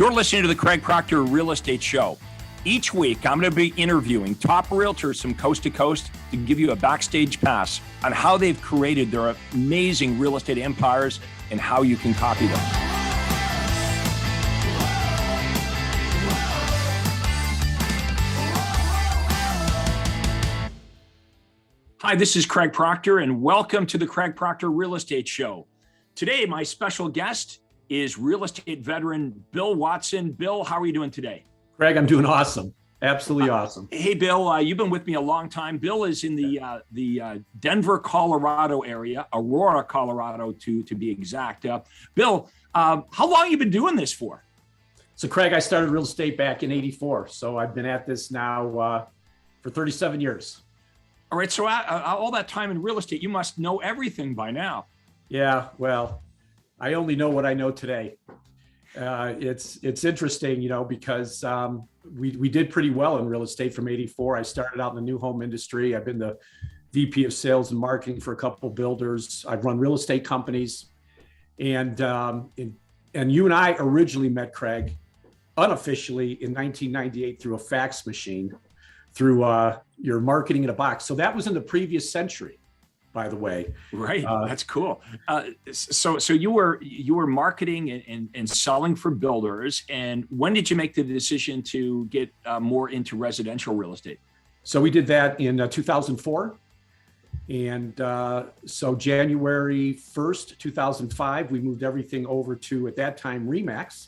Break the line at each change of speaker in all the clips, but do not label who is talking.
You're listening to the Craig Proctor Real Estate Show. Each week, I'm going to be interviewing top realtors from coast to coast to give you a backstage pass on how they've created their amazing real estate empires and how you can copy them. Hi, this is Craig Proctor, and welcome to the Craig Proctor Real Estate Show. Today, my special guest is real estate veteran Bill Watson. Bill, how are you doing today?
Craig, I'm doing awesome. Absolutely awesome.
Hey, Bill, you've been with me a long time. Bill is in the Denver, Colorado area, Aurora, Colorado, to be exact. Bill, how long have you been doing this for?
So, Craig, I started real estate back in '84. So I've been at this now for 37 years.
All right. So all that time in real estate, you must know everything by now.
Yeah, well, I only know what I know today. It's interesting, because we did pretty well in real estate from '84. I started out in the new home industry. I've been the VP of sales and marketing for a couple of builders. I've run real estate companies, and you and I originally met, Craig, unofficially in 1998 through a fax machine, through your marketing in a box. So that was in the previous century, by the way.
Right, that's cool. So you were marketing and selling for builders. And when did you make the decision to get more into residential real estate?
So we did that in 2004. And so January 1st, 2005, we moved everything over to, at that time, RE/MAX.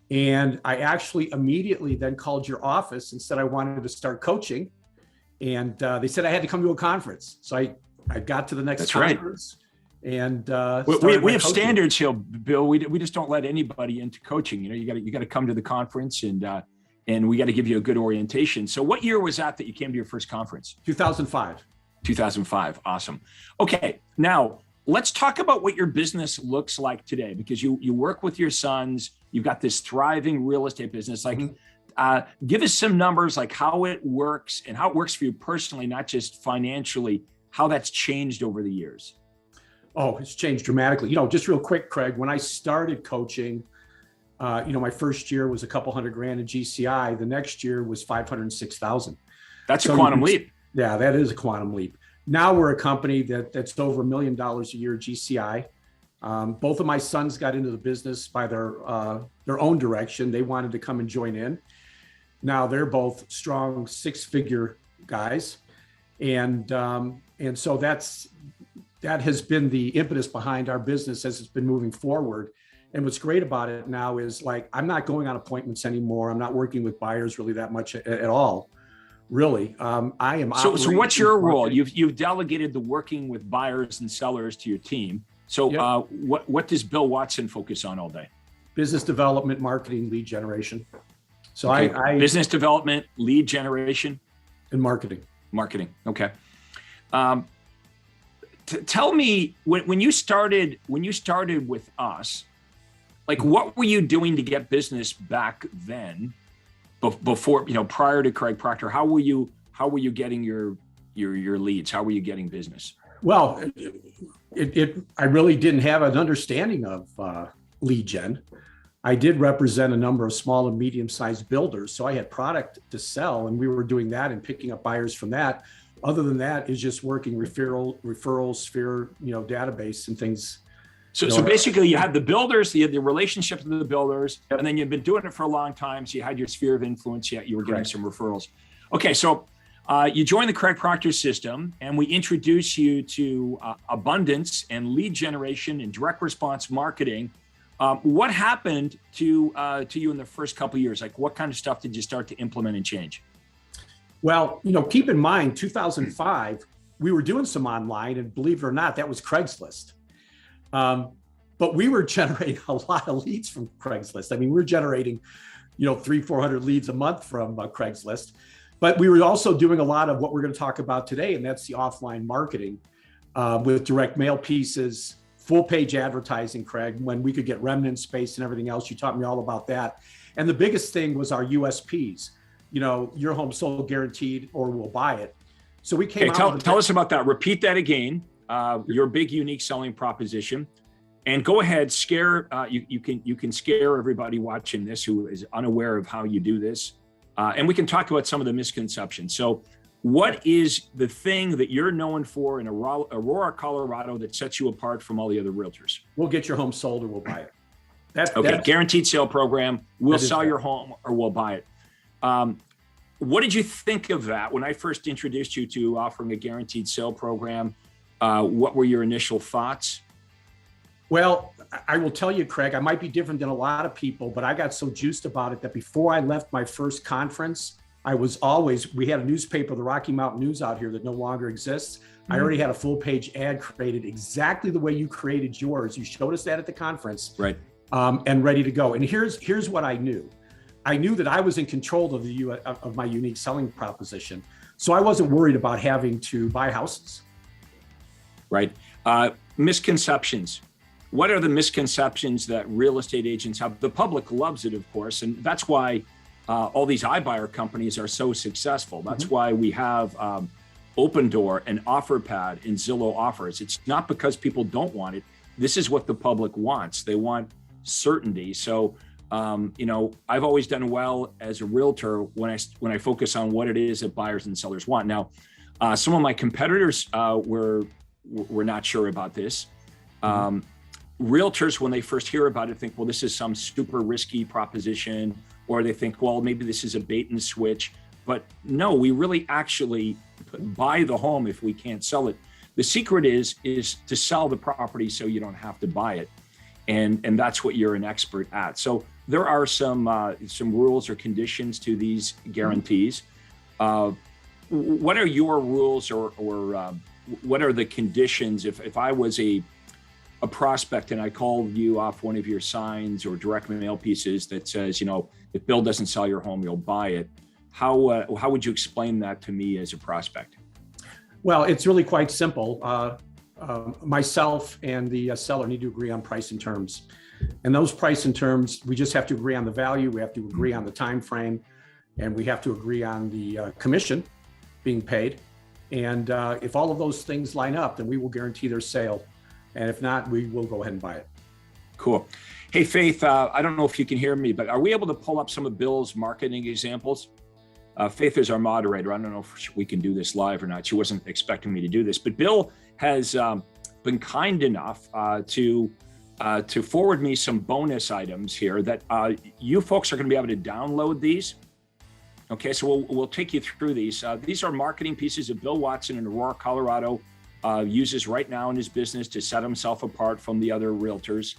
And I actually immediately then called your office and said I wanted to start coaching. And they said I had to come to a conference. So I got to the next conference. Right. And
we have standards here, Bill. We just don't let anybody into coaching. You got to come to the conference, and we got to give you a good orientation. So what year was that you came to your first conference?
2005.
2005. Awesome. Okay. Now let's talk about what your business looks like today, because you work with your sons. You've got this thriving real estate business. Give us some numbers, like how it works and how it works for you personally, not just financially, how that's changed over the years.
Oh, it's changed dramatically. Just real quick, Craig, when I started coaching, my first year was a couple $100,000 in GCI. The next year was 506,000.
That's a quantum leap.
Yeah, that is a quantum leap. Now we're a company that's over $1 million a year GCI. Both of my sons got into the business by their own direction. They wanted to come and join in. Now they're both strong six-figure guys, and so that has been the impetus behind our business as it's been moving forward. And what's great about it now is, I'm not going on appointments anymore. I'm not working with buyers really that much at all. Really, I am.
So what's your role? You've delegated the working with buyers and sellers to your team. So yep. What does Bill Watson focus on all day?
Business development, marketing, lead generation. So
okay.
I
business development, lead generation,
and marketing.
Marketing. Okay. Tell me when you started with us, what were you doing to get business back then? Before, prior to Craig Proctor, how were you getting your leads? How were you getting business?
Well, I really didn't have an understanding of lead gen. I did represent a number of small and medium-sized builders, so I had product to sell, and we were doing that and picking up buyers from that. Other than that, is just working referral sphere, database and things.
So basically, you had the builders, you had the relationships with the builders,
yep.
And then you've been doing it for a long time. So you had your sphere of influence. You were getting some referrals. Okay, so you joined the Craig Proctor system, and we introduce you to abundance and lead generation and direct response marketing. What happened to you in the first couple of years? What kind of stuff did you start to implement and change?
Well, keep in mind, 2005, we were doing some online, and believe it or not, that was Craigslist. But we were generating a lot of leads from Craigslist. I mean, we're generating, 300-400 leads a month from Craigslist. But we were also doing a lot of what we're going to talk about today, and that's the offline marketing with direct mail pieces, full page advertising, Craig, when we could get remnant space and everything else. You taught me all about that. And the biggest thing was our USPs. Your home sold guaranteed, or we'll buy it. So we came out.
Tell us about that. Repeat that again. Your big unique selling proposition. And go ahead, scare, you can scare everybody watching this who is unaware of how you do this. And we can talk about some of the misconceptions. So what is the thing that you're known for in Aurora, Colorado that sets you apart from all the other realtors?
We'll get your home sold or we'll buy it.
Okay, guaranteed sale program. We'll sell your home or we'll buy it. What did you think of that when I first introduced you to offering a guaranteed sale program? What were your initial thoughts?
Well, I will tell you, Craig, I might be different than a lot of people, but I got so juiced about it that before I left my first conference, we had a newspaper, the Rocky Mountain News out here that no longer exists. I already had a full page ad created exactly the way you created yours. You showed us that at the conference.
Right.
And ready to go. And here's what I knew. I knew that I was in control of my unique selling proposition. So I wasn't worried about having to buy houses.
Right. Misconceptions. What are the misconceptions that real estate agents have? The public loves it, of course, and that's why all these iBuyer companies are so successful. That's why we have Open Door and OfferPad and Zillow Offers. It's not because people don't want it. This is what the public wants. They want certainty. So, I've always done well as a realtor when I focus on what it is that buyers and sellers want. Now, some of my competitors were not sure about this. Realtors, when they first hear about it, think, well, this is some super risky proposition, or they think, well, maybe this is a bait and switch. But no, we really actually buy the home if we can't sell it. The secret is to sell the property so you don't have to buy it. And that's what you're an expert at. So there are some rules or conditions to these guarantees. What are your rules or what are the conditions if I was a prospect and I called you off one of your signs or direct mail pieces that says, if Bill doesn't sell your home, you'll buy it. How would you explain that to me as a prospect?
Well, it's really quite simple. Myself and the seller need to agree on price and terms. And those price and terms, we just have to agree on the value, we have to agree on the time frame, and we have to agree on the commission being paid. And if all of those things line up, then we will guarantee their sale. And if not, we will go ahead and buy it.
Cool. Hey, Faith, I don't know if you can hear me, but are we able to pull up some of Bill's marketing examples? Faith is our moderator. I don't know if we can do this live or not. She wasn't expecting me to do this, but Bill has been kind enough to forward me some bonus items here that you folks are going to be able to download these. Okay, so we'll take you through these. These are marketing pieces that Bill Watson in Aurora, Colorado uses right now in his business to set himself apart from the other realtors.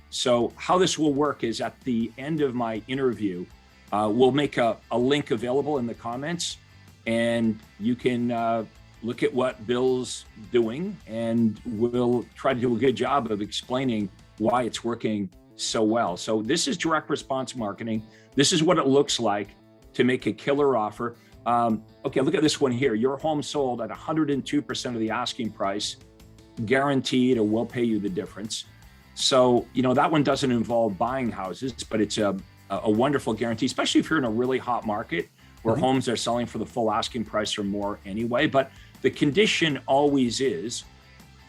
So how this will work is at the end of my interview, we'll make a link available in the comments, and you can look at what Bill's doing, and we'll try to do a good job of explaining why it's working so well. So this is direct response marketing. This is what it looks like to make a killer offer. Okay, look at this one here. Your home sold at 102% of the asking price, guaranteed, or we'll pay you the difference. So, that one doesn't involve buying houses, but it's a wonderful guarantee, especially if you're in a really hot market where homes are selling for the full asking price or more anyway. But the condition always is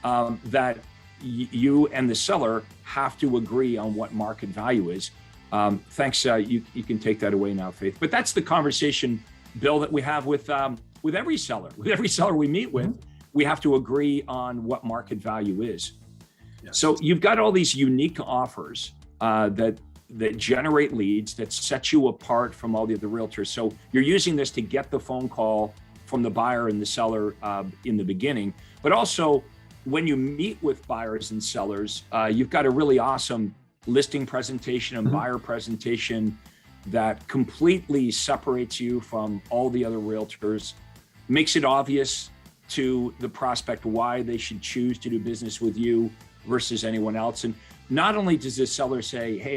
that you and the seller have to agree on what market value is. Thanks. You can take that away now, Faith. But that's the conversation, Bill, that we have with every seller. With every seller we meet with, we have to agree on what market value is. Yes. So you've got all these unique offers that generate leads, that set you apart from all the other realtors. So you're using this to get the phone call from the buyer and the seller in the beginning, but also when you meet with buyers and sellers, you've got a really awesome listing presentation and buyer presentation that completely separates you from all the other realtors, makes it obvious to the prospect why they should choose to do business with you versus anyone else. And not only does the seller say, hey,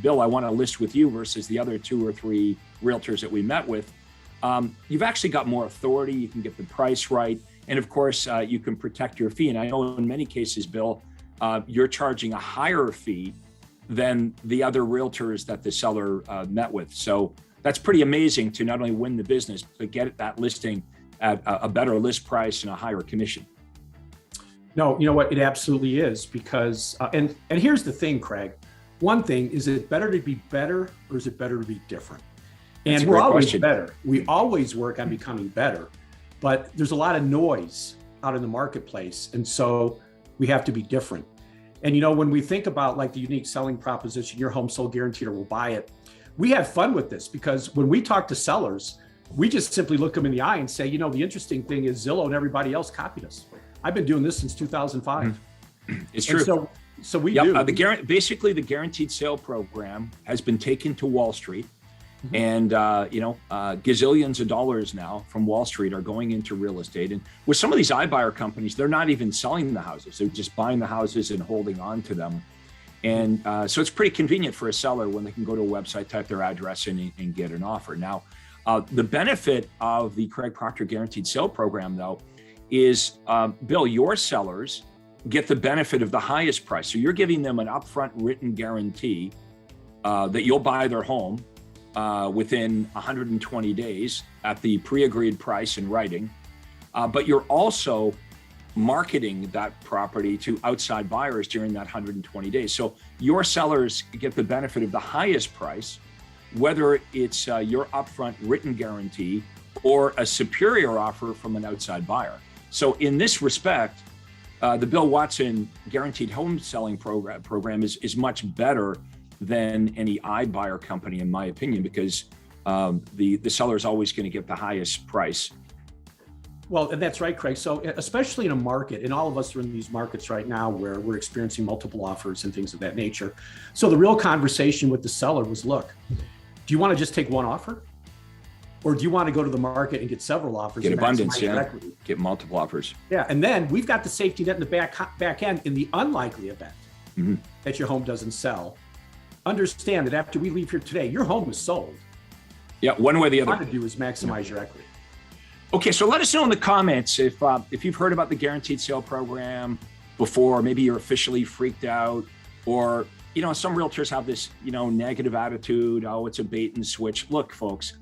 Bill, I want to list with you versus the other 2 or 3 realtors that we met with, you've actually got more authority. You can get the price right. And of course, you can protect your fee. And I know in many cases, Bill, you're charging a higher fee than the other realtors that the seller met with. So that's pretty amazing to not only win the business, but get that listing at a better list price and a higher commission.
No, you know what? It absolutely is because, and here's the thing, Craig. One thing, is it better to be better or is it better to be different? And we're always better. We always work on becoming better, but there's a lot of noise out in the marketplace. And so we have to be different. And, you know, when we think about like the unique selling proposition, your home sold guaranteed or we'll buy it, we have fun with this because when we talk to sellers, we just simply look them in the eye and say, you know, the interesting thing is Zillow and everybody else copied us. I've been doing this since 2005.
It's true.
So we do.
Basically, the guaranteed sale program has been taken to Wall Street. And, gazillions of dollars now from Wall Street are going into real estate. And with some of these iBuyer companies, they're not even selling the houses. They're just buying the houses and holding on to them. And so it's pretty convenient for a seller when they can go to a website, type their address in and get an offer. Now, the benefit of the Craig Proctor Guaranteed Sale Program, though, is, Bill, your sellers get the benefit of the highest price. So you're giving them an upfront written guarantee that you'll buy their home within 120 days at the pre-agreed price in writing. But you're also marketing that property to outside buyers during that 120 days. So your sellers get the benefit of the highest price, whether it's your upfront written guarantee or a superior offer from an outside buyer. So in this respect, the Bill Watson Guaranteed Home Selling Program is much better than any iBuyer company, in my opinion, because the seller is always going to get the highest price.
Well, and that's right, Craig. So especially in a market, and all of us are in these markets right now where we're experiencing multiple offers and things of that nature. So the real conversation with the seller was, look, do you want to just take one offer? Or do you want to go to the market and get several offers?
Get abundance, yeah. Get multiple offers.
Yeah, and then we've got the safety net in the back end in the unlikely event that your home doesn't sell. Understand that after we leave here today, your home is sold.
Yeah, one way or the other.
What you want to do is maximize your equity.
Okay, so let us know in the comments if you've heard about the Guaranteed Sale Program before. Maybe you're officially freaked out, or some realtors have this negative attitude. Oh, it's a bait and switch. Look, folks,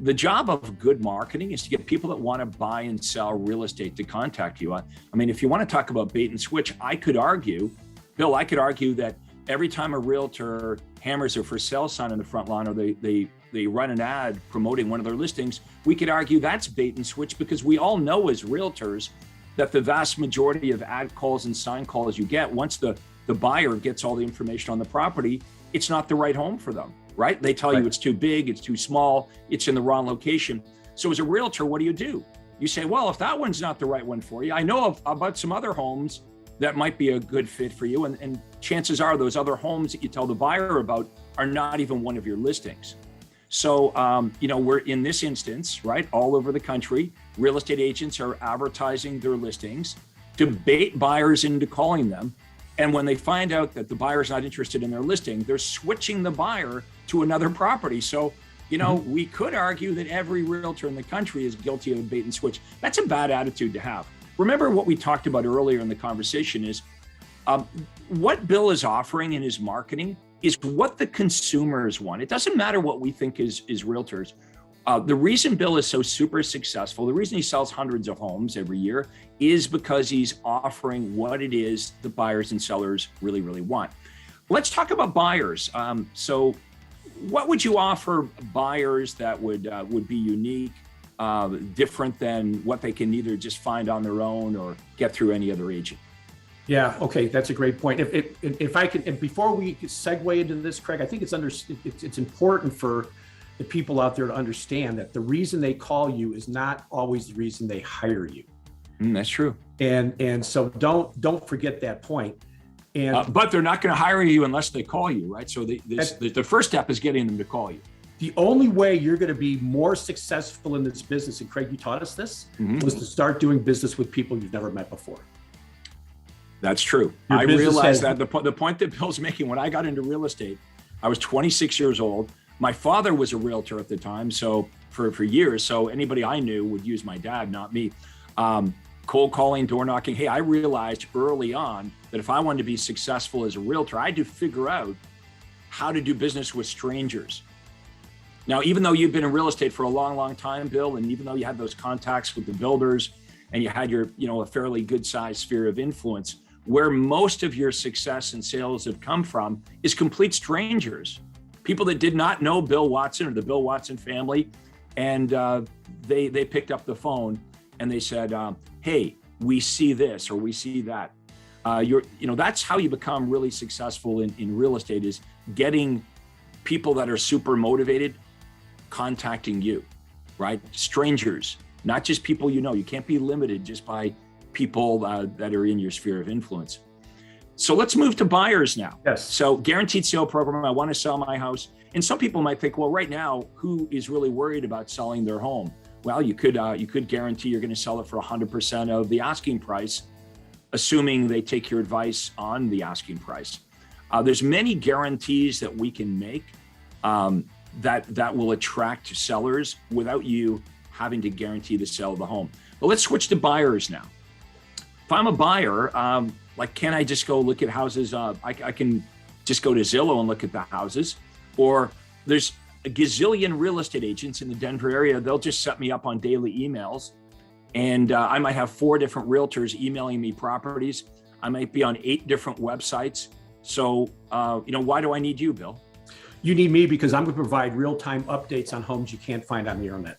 the job of good marketing is to get people that want to buy and sell real estate to contact you. I mean, if you want to talk about bait and switch, I could argue, Bill, that every time a realtor hammers a for sale sign in the front lawn, or they run an ad promoting one of their listings, we could argue that's bait and switch, because we all know as realtors that the vast majority of ad calls and sign calls you get, once the buyer gets all the information on the property, it's not the right home for them, right? They tell you it's too big, it's too small, it's in the wrong location. So as a realtor, what do? You say, well, if that one's not the right one for you, I know about some other homes that might be a good fit for you. And chances are those other homes that you tell the buyer about are not even one of your listings. So, we're in this instance, right? All over the country, real estate agents are advertising their listings to bait buyers into calling them. And when they find out that the buyer's not interested in their listing, they're switching the buyer to another property. So, we could argue that every realtor in the country is guilty of a bait and switch. That's a bad attitude to have. Remember what we talked about earlier in the conversation is what Bill is offering in his marketing is what the consumers want. It doesn't matter what we think is realtors. The reason Bill is so super successful, the reason he sells hundreds of homes every year, is because he's offering what it is the buyers and sellers really, really want. Let's talk about buyers. So what would you offer buyers that would be unique, different than what they can either just find on their own or get through any other agent?
Yeah, okay, that's a great point. If I can, and before we segue into this, Craig, I think it's important for the people out there to understand that the reason they call you is not always the reason they hire you.
That's true.
And so don't forget that point. And
but they're not going to hire you unless they call you, right? So the first step is getting them to call you.
The only way you're going to be more successful in this business, and Craig, you taught us this, was to start doing business with people you've never met before.
That's true. I realized that the point that Bill's making, when I got into real estate, I was 26 years old. My father was a realtor at the time, so for years. So anybody I knew would use my dad, not me. Cold calling, door knocking. Hey, I realized early on that if I wanted to be successful as a realtor, I had to figure out how to do business with strangers. Now, even though you've been in real estate for a long, long time, Bill, and even though you had those contacts with the builders, and you had your, a fairly good sized sphere of influence, where most of your success and sales have come from is complete strangers, people that did not know Bill Watson or the Bill Watson family. And they picked up the phone and they said, hey, we see this or we see that. That's how you become really successful in real estate, is getting people that are super motivated contacting you, right? Strangers, not just people you know. You can't be limited just by people that are in your sphere of influence. So let's move to buyers now.
Yes.
So guaranteed sale program, I want to sell my house. And some people might think, well, right now, who is really worried about selling their home? Well, you could guarantee you're going to sell it for 100% of the asking price, assuming they take your advice on the asking price. There's many guarantees that we can make that will attract sellers without you having to guarantee the sale of the home. But let's switch to buyers now. If I'm a buyer, can I just go look at houses? I can just go to Zillow and look at the houses. Or there's a gazillion real estate agents in the Denver area. They'll just set me up on daily emails. And I might have 4 different realtors emailing me properties. I might be on 8 different websites. So, why do I need you, Bill?
You need me because I'm going to provide real-time updates on homes you can't find on the internet.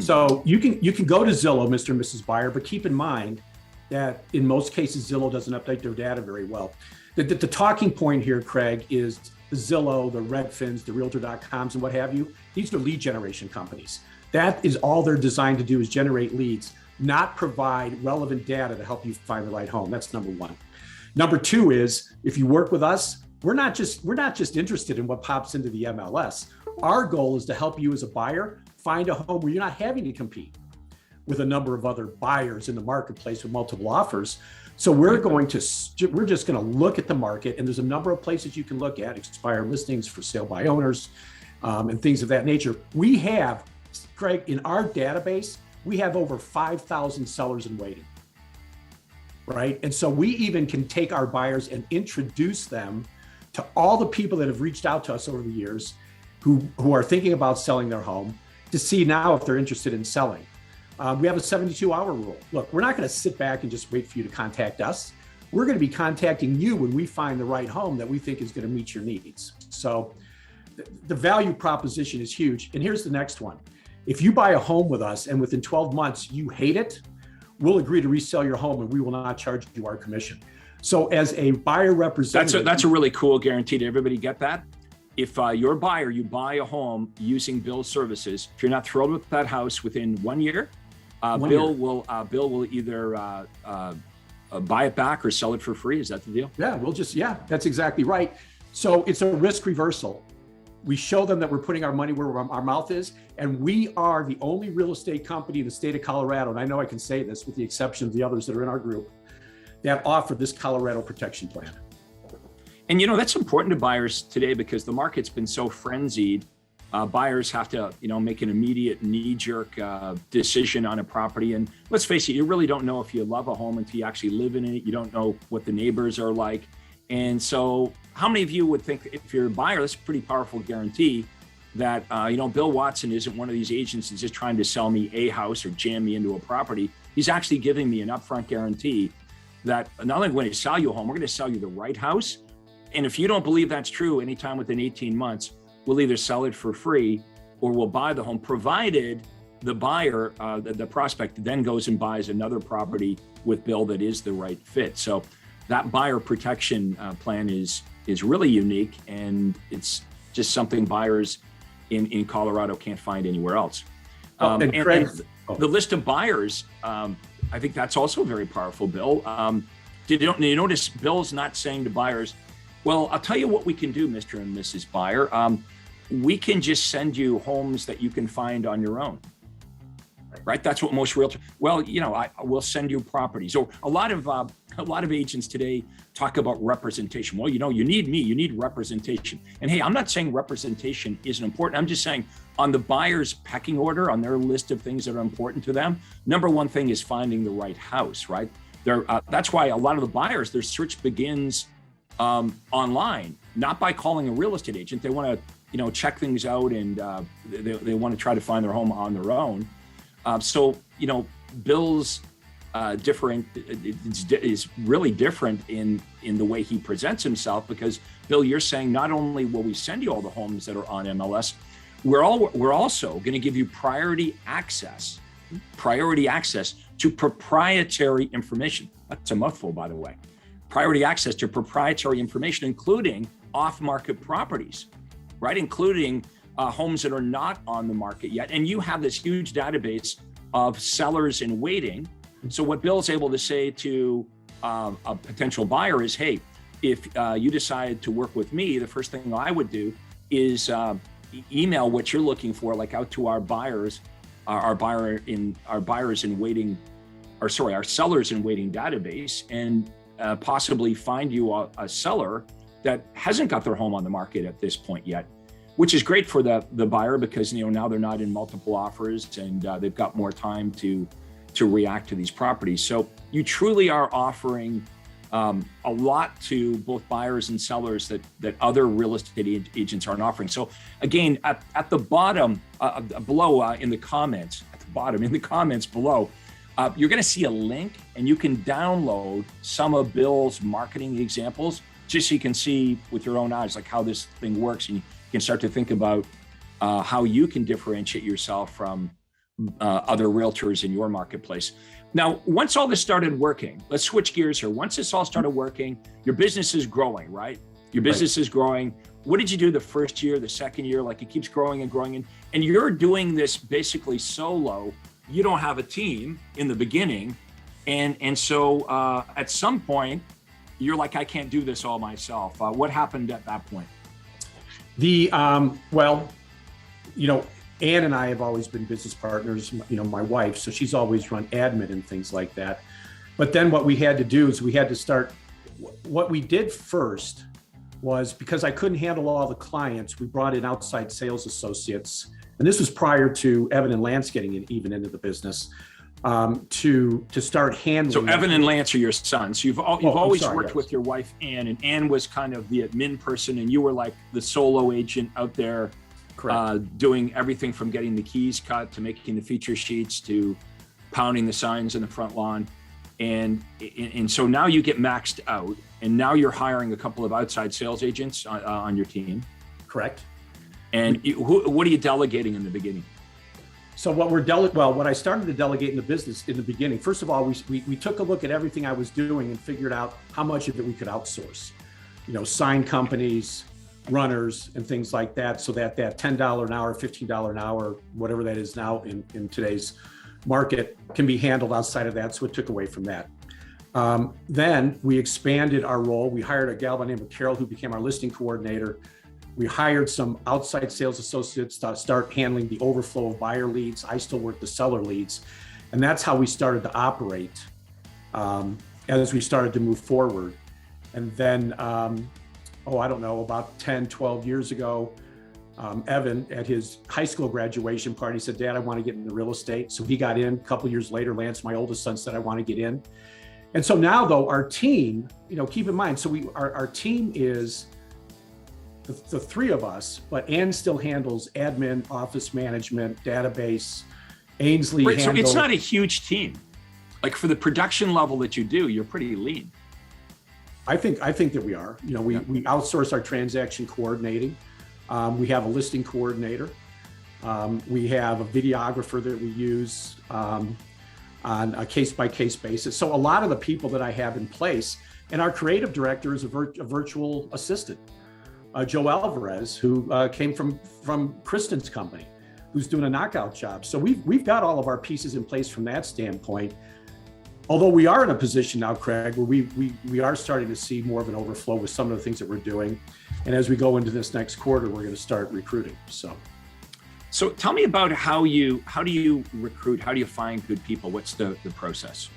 So you can go to Zillow, Mr. and Mrs. Buyer, but keep in mind that in most cases, Zillow doesn't update their data very well. The talking point here, Craig, is the Zillow, the Redfins, the Realtor.coms, and what have you. These are lead generation companies. That is all they're designed to do, is generate leads, not provide relevant data to help you find the right home. That's number one. Number two is, if you work with us, we're not just interested in what pops into the MLS. Our goal is to help you as a buyer find a home where you're not having to compete with a number of other buyers in the marketplace with multiple offers. So we're just going to look at the market, and there's a number of places you can look at: expired listings, for sale by owners, and things of that nature. We have, Craig, in our database, we have over 5,000 sellers in waiting, right? And so we even can take our buyers and introduce them to all the people that have reached out to us over the years who are thinking about selling their home, to see now if they're interested in selling. We have a 72-hour rule. Look, we're not going to sit back and just wait for you to contact us. We're going to be contacting you when we find the right home that we think is going to meet your needs. So the value proposition is huge. And here's the next one. If you buy a home with us and within 12 months you hate it, we'll agree to resell your home and we will not charge you our commission. So as a buyer representative—
That's a really cool guarantee. Did everybody get that? If you're a buyer, you buy a home using Bill's services, if you're not thrilled with that house within 1 year, Bill will either buy it back or sell it for free. Is that the deal?
Yeah, that's exactly right. So it's a risk reversal. We show them that we're putting our money where our mouth is, and we are the only real estate company in the state of Colorado, and I know I can say this with the exception of the others that are in our group, that offer this Colorado protection plan.
And that's important to buyers today because the market's been so frenzied. Buyers have to, make an immediate knee-jerk decision on a property. And let's face it, you really don't know if you love a home until you actually live in it. You don't know what the neighbors are like. And so how many of you would think, if you're a buyer, that's a pretty powerful guarantee that, Bill Watson isn't one of these agents that's just trying to sell me a house or jam me into a property. He's actually giving me an upfront guarantee that not only going to sell you a home, we're going to sell you the right house. And if you don't believe that's true, anytime within 18 months, we'll either sell it for free or we'll buy the home, provided the buyer, the prospect, then goes and buys another property with Bill that is the right fit. So that buyer protection plan is really unique, and it's just something buyers in Colorado can't find anywhere else. And the list of buyers, I think that's also very powerful, Bill. Did you notice Bill's not saying to buyers, well, I'll tell you what we can do, Mr. and Mrs. Buyer. We can just send you homes that you can find on your own, right? That's what most realtors, I will send you properties. So a lot of agents today talk about representation. Well, you need me, you need representation. And hey, I'm not saying representation isn't important. I'm just saying on the buyer's pecking order, on their list of things that are important to them, number one thing is finding the right house, right? That's why a lot of the buyers, their search begins online, not by calling a real estate agent. They want to, check things out, and they want to try to find their home on their own. So Bill's is really different in the way he presents himself, because Bill, you're saying not only will we send you all the homes that are on MLS, we're also going to give you priority access to proprietary information. That's a mouthful, by the way. Priority access to proprietary information, including off-market properties, right? Including homes that are not on the market yet. And you have this huge database of sellers in waiting. So what Bill's able to say to a potential buyer is, hey, if you decide to work with me, the first thing I would do is email what you're looking for, like out to our buyers, our sellers in waiting database, and possibly find you a seller that hasn't got their home on the market at this point yet, which is great for the buyer, because now they're not in multiple offers, and they've got more time to react to these properties. So you truly are offering a lot to both buyers and sellers that other real estate agents aren't offering. So again, at the bottom below in the comments below, you're going to see a link, and you can download some of Bill's marketing examples, just so you can see with your own eyes like how this thing works, and you can start to think about how you can differentiate yourself from other realtors in your marketplace. Now, once all this started working, let's switch gears here. Once this all started working, your business is growing, right? Your business is growing. What did you do the first year, the second year? Like, it keeps growing and growing, and you're doing this basically solo. You don't have a team in the beginning, and so at some point, you're like, I can't do this all myself. What happened at that point?
Ann and I have always been business partners, my wife, so she's always run admin and things like that. But then what we had to do is we had to start, what we did first was, because I couldn't handle all the clients, we brought in outside sales associates. And this was prior to Evan and Lance getting even into the business, to start handling.
So Evan and Lance are your sons. So you've always worked with your wife, Ann, and Ann was kind of the admin person, and you were like the solo agent out there. Doing everything from getting the keys cut to making the feature sheets to pounding the signs in the front lawn. And so now you get maxed out, and now you're hiring a couple of outside sales agents on your team.
Correct.
And what are you delegating in the beginning?
So what I started to delegate in the business in the beginning, first of all, we took a look at everything I was doing and figured out how much of it we could outsource. Sign companies, runners, and things like that, so that $10 an hour, $15 an hour, whatever that is now in today's market, can be handled outside of that. So it took away from that. Then we expanded our role. We hired a gal by the name of Carol, who became our listing coordinator. We hired some outside sales associates to start handling the overflow of buyer leads. I still work the seller leads. And that's how we started to operate as we started to move forward. And then, about 10, 12 years ago, Evan, at his high school graduation party, said, Dad, I want to get into real estate. So he got in. A couple of years later, Lance, my oldest son, said, I want to get in. And so now, though, our team, keep in mind, so our team is the three of us, but Ann still handles admin, office management, database. Ainsley handles.
So it's not a huge team. Like, for the production level that you do, you're pretty lean.
I think that we are. We outsource our transaction coordinating. We have a listing coordinator. We have a videographer that we use on a case-by-case basis. So a lot of the people that I have in place, and our creative director is a virtual assistant, Joe Alvarez, who came from Kristen's company, who's doing a knockout job. So we've got all of our pieces in place from that standpoint. Although we are in a position now, Craig, where we are starting to see more of an overflow with some of the things that we're doing. And as we go into this next quarter, we're going to start recruiting. So
tell me about how do you recruit? How do you find good people? What's the process?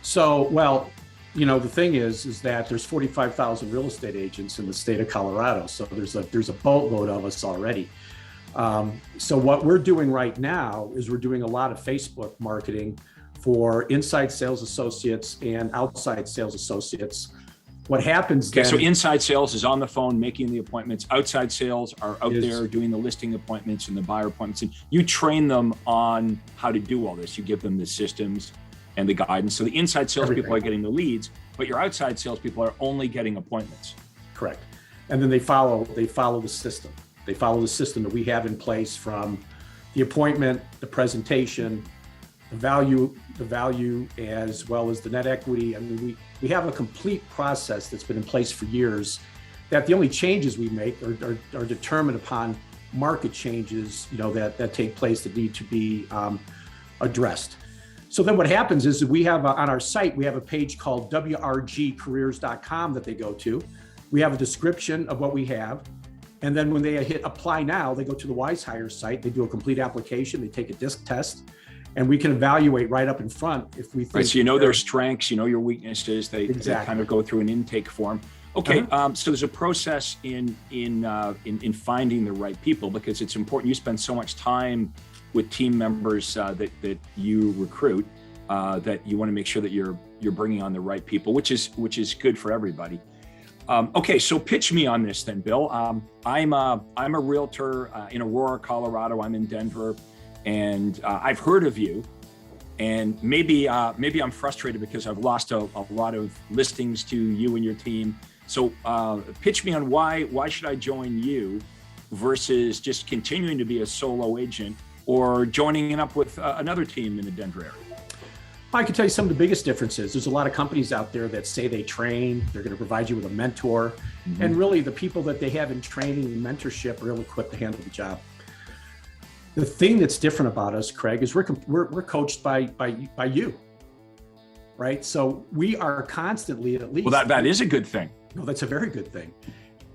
So, the thing is that there's 45,000 real estate agents in the state of Colorado. So there's a boatload of us already. So what we're doing right now is we're doing a lot of Facebook marketing for inside sales associates and outside sales associates. What happens
Okay,
then,
so inside sales is on the phone making the appointments. Outside sales are out there doing the listing appointments and the buyer appointments. And you train them on how to do all this. You give them the systems and the guidance. So the inside salespeople are getting the leads, but your outside salespeople are only getting appointments.
correct. And then they follow the system. They follow the system that we have in place, from the appointment, the presentation, the value, as well as the net equity. I mean, we have a complete process that's been in place for years, that the only changes we make are determined upon market changes, that take place, that need to be addressed. So then what happens is that we have on our site, we have a page called wrgcareers.com that they go to. We have a description of what we have. And then when they hit apply now, they go to the Wise Hire site, they do a complete application, they take a disc test, and we can evaluate right up in front if we think.
Right, so you know their strengths, you know your weaknesses. They kind of go through an intake form. Okay, so there's a process in finding the right people, because it's important. You spend so much time with team members that you recruit, that you want to make sure that you're bringing on the right people, which is good for everybody. Okay, so pitch me on this then, Bill. I'm a realtor in Aurora, Colorado. I'm in Denver, and I've heard of you. And maybe I'm frustrated because I've lost a lot of listings to you and your team. So pitch me on why should I join you versus just continuing to be a solo agent or joining up with another team in the Denver area?
I can tell you some of the biggest differences. There's a lot of companies out there that say they train, they're going to provide you with a mentor, and really the people that they have in training and mentorship are ill-equipped to handle the job. The thing that's different about us, Craig, is we're coached by you, right? So we are constantly, at least.
Well, that is a good thing.
No, that's a very good thing.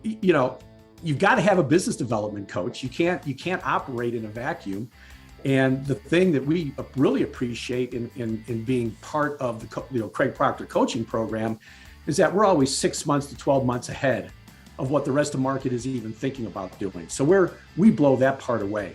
You've got to have a business development coach. You can't operate in a vacuum. And the thing that we really appreciate in being part of the Craig Proctor coaching program is that we're always 6 months to 12 months ahead of what the rest of the market is even thinking about doing. So we blow that part away.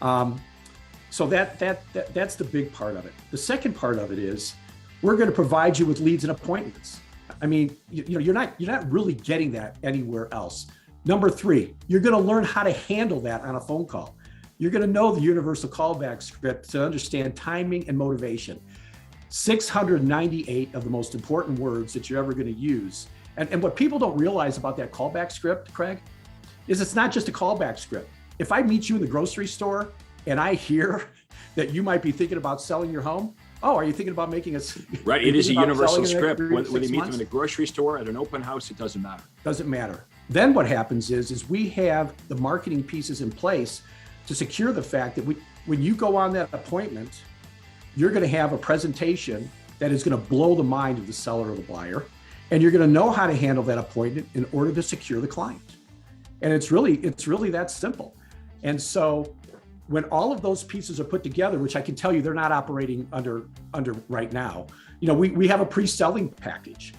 So that's the big part of it. The second part of it is we're going to provide you with leads and appointments. I mean, you're not really getting that anywhere else. Number 3, you're going to learn how to handle that on a phone call. You're going to know the universal callback script to understand timing and motivation. 698 of the most important words that you're ever going to use. And what people don't realize about that callback script, Craig, is it's not just a callback script. If I meet you in the grocery store and I hear that you might be thinking about selling your home, oh, are you thinking about making a...
Right, it is a universal script. Whether you meet them in a grocery store, at an open house, it doesn't matter.
Doesn't matter. Then what happens is we have the marketing pieces in place to secure the fact that when you go on that appointment, you're going to have a presentation that is going to blow the mind of the seller or the buyer, and you're going to know how to handle that appointment in order to secure the client. And it's really that simple. And so when all of those pieces are put together, which I can tell you they're not operating under right now, we have a pre-selling package.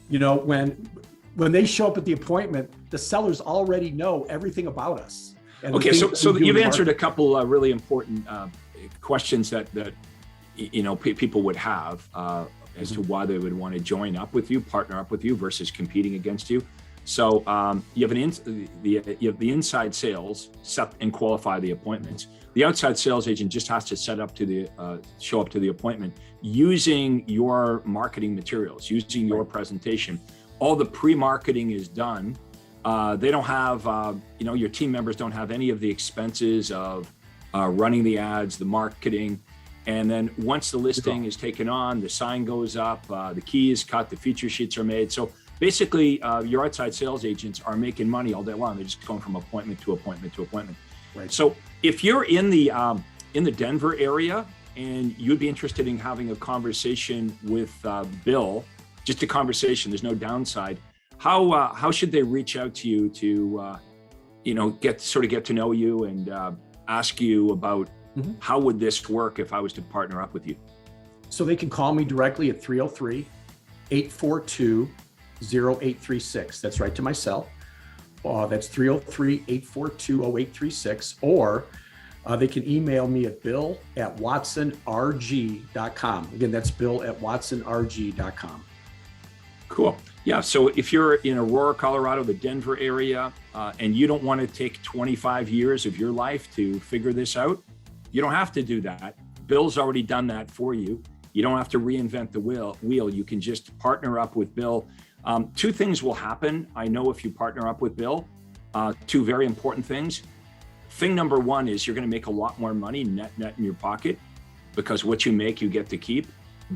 When they show up at the appointment, the sellers already know everything about us.
Okay, so you've answered a couple really important questions that people would have as to why they would want to join up with you, partner up with you versus competing against you. So you have the inside sales set and qualify the appointments. The outside sales agent just has to show up to the appointment using your marketing materials, using your presentation. All the pre-marketing is done. They don't have, your team members don't have any of the expenses of running the ads, the marketing. And then once the listing is taken on, the sign goes up, the key is cut, the feature sheets are made. So basically, your outside sales agents are making money all day long. They're just going from appointment to appointment to appointment. Right. So if you're in the Denver area and you'd be interested in having a conversation with Bill, just a conversation, there's no downside. How should they reach out to you to get to know you and ask you about how would this work if I was to partner up with you?
So they can call me directly at 303-842-0836. That's right to my cell. That's 303-842-0836. Or they can email me at bill@watsonrg.com. Again, that's bill@watsonrg.com.
Cool. Yeah, so if you're in Aurora, Colorado, the Denver area, and you don't want to take 25 years of your life to figure this out, you don't have to do that. Bill's already done that for you. You don't have to reinvent the wheel. You can just partner up with Bill. Two things will happen. I know if you partner up with Bill, two very important things. Thing number one is you're going to make a lot more money net in your pocket, because what you make, you get to keep.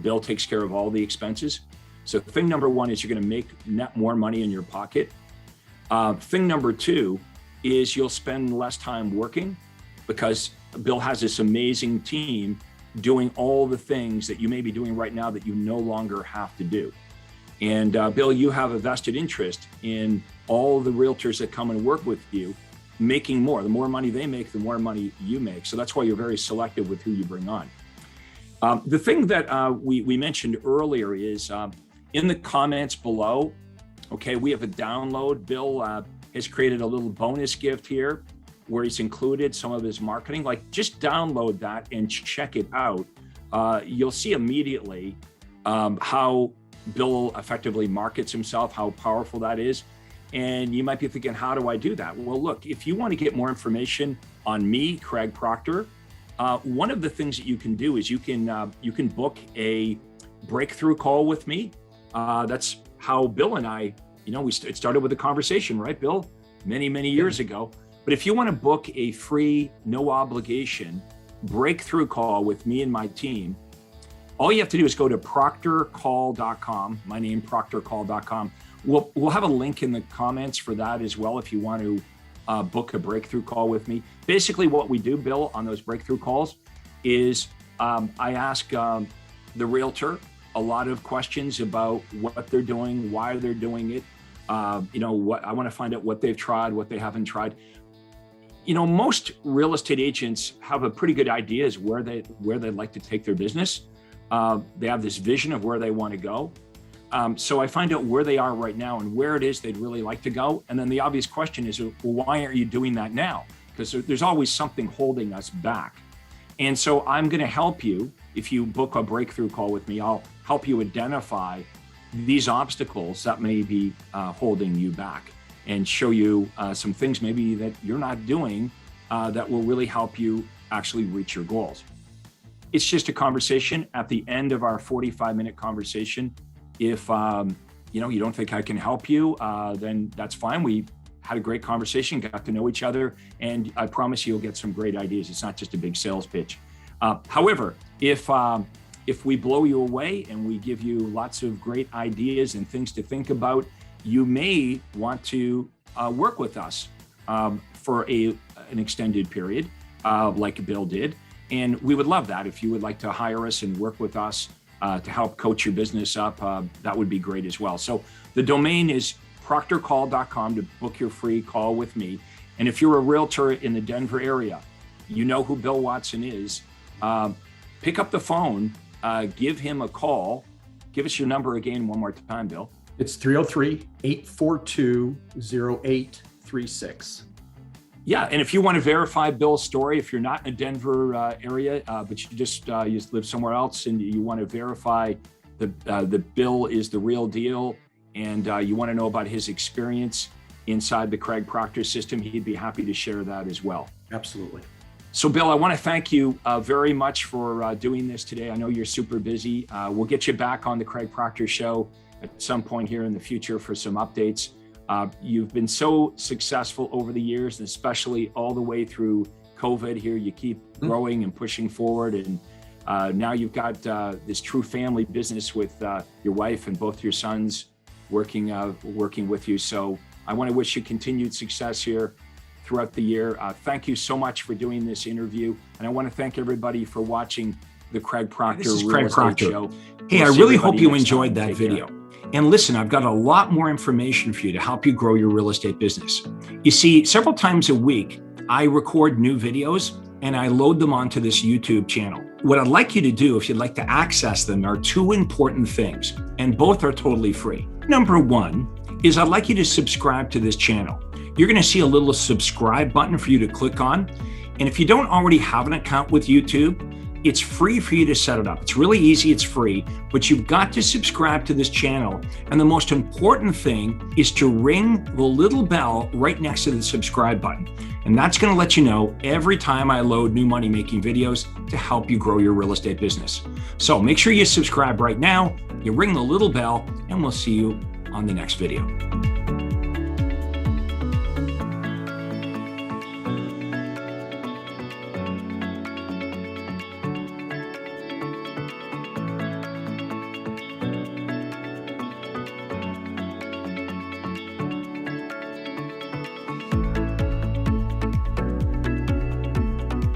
Bill takes care of all the expenses. So thing number one is you're going to make net more money in your pocket. Thing number two is you'll spend less time working, because Bill has this amazing team doing all the things that you may be doing right now that you no longer have to do. And Bill, you have a vested interest in all the realtors that come and work with you making more. The more money they make, the more money you make. So that's why you're very selective with who you bring on. The thing that we mentioned earlier is in the comments below, okay, we have a download. Bill has created a little bonus gift here where he's included some of his marketing. Like, just download that and check it out. You'll see immediately how Bill effectively markets himself, how powerful that is. And you might be thinking, how do I do that? Well, look, if you want to get more information on me, Craig Proctor, one of the things that you can do is you can book a breakthrough call with me. That's how Bill and I, it started with a conversation, right, Bill? Many years ago. But if you want to book a free, no obligation breakthrough call with me and my team, all you have to do is go to proctorcall.com, my name, proctorcall.com. We'll have a link in the comments for that as well if you want to book a breakthrough call with me. Basically what we do, Bill, on those breakthrough calls is I ask the realtor a lot of questions about what they're doing, why they're doing it. I want to find out what they've tried, what they haven't tried. Most real estate agents have a pretty good idea as where they'd like to take their business. They have this vision of where they want to go. So I find out where they are right now and where it is they'd really like to go. And then the obvious question is, well, why aren't you doing that now? Because there's always something holding us back. And so I'm going to help you. If you book a breakthrough call with me, I'll help you identify these obstacles that may be holding you back, and show you some things maybe that you're not doing that will really help you actually reach your goals. It's just a conversation. At the end of our 45-minute conversation, if you don't think I can help you, then that's fine. We had a great conversation, got to know each other, and I promise you'll get some great ideas. It's not just a big sales pitch. However, if we blow you away and we give you lots of great ideas and things to think about, you may want to work with us for an extended period, like Bill did. And we would love that. If you would like to hire us and work with us to help coach your business up, that would be great as well. So the domain is proctorcall.com to book your free call with me. And if you're a realtor in the Denver area, you know who Bill Watson is, pick up the phone, give him a call. Give us your number again one more time, Bill.
It's 303-842-0836.
Yeah, and if you want to verify Bill's story, if you're not in a Denver area, but you just live somewhere else and you want to verify that Bill is the real deal, and you want to know about his experience inside the Craig Proctor system, he'd be happy to share that as well.
Absolutely.
So Bill, I want to thank you very much for doing this today. I know you're super busy. We'll get you back on the Craig Proctor Show at some point here in the future for some updates. You've been so successful over the years, and especially all the way through COVID here. You keep growing and pushing forward. And now you've got this true family business with your wife and both your sons working with you. So I want to wish you continued success here throughout the year. Thank you so much for doing this interview. And I want to thank everybody for watching the Craig Proctor Real Estate Show. Hey, I really hope you enjoyed that video. And listen, I've got a lot more information for you to help you grow your real estate business. You see, several times a week, I record new videos and I load them onto this YouTube channel. What I'd like you to do, if you'd like to access them, are two important things, and both are totally free. Number one is I'd like you to subscribe to this channel. You're going to see a little subscribe button for you to click on. And if you don't already have an account with YouTube, It's free for you to set it up. It's really easy, it's free, but you've got to subscribe to this channel. And the most important thing is to ring the little bell right next to the subscribe button. And that's going to let you know every time I load new money-making videos to help you grow your real estate business. So make sure you subscribe right now, you ring the little bell, and we'll see you on the next video.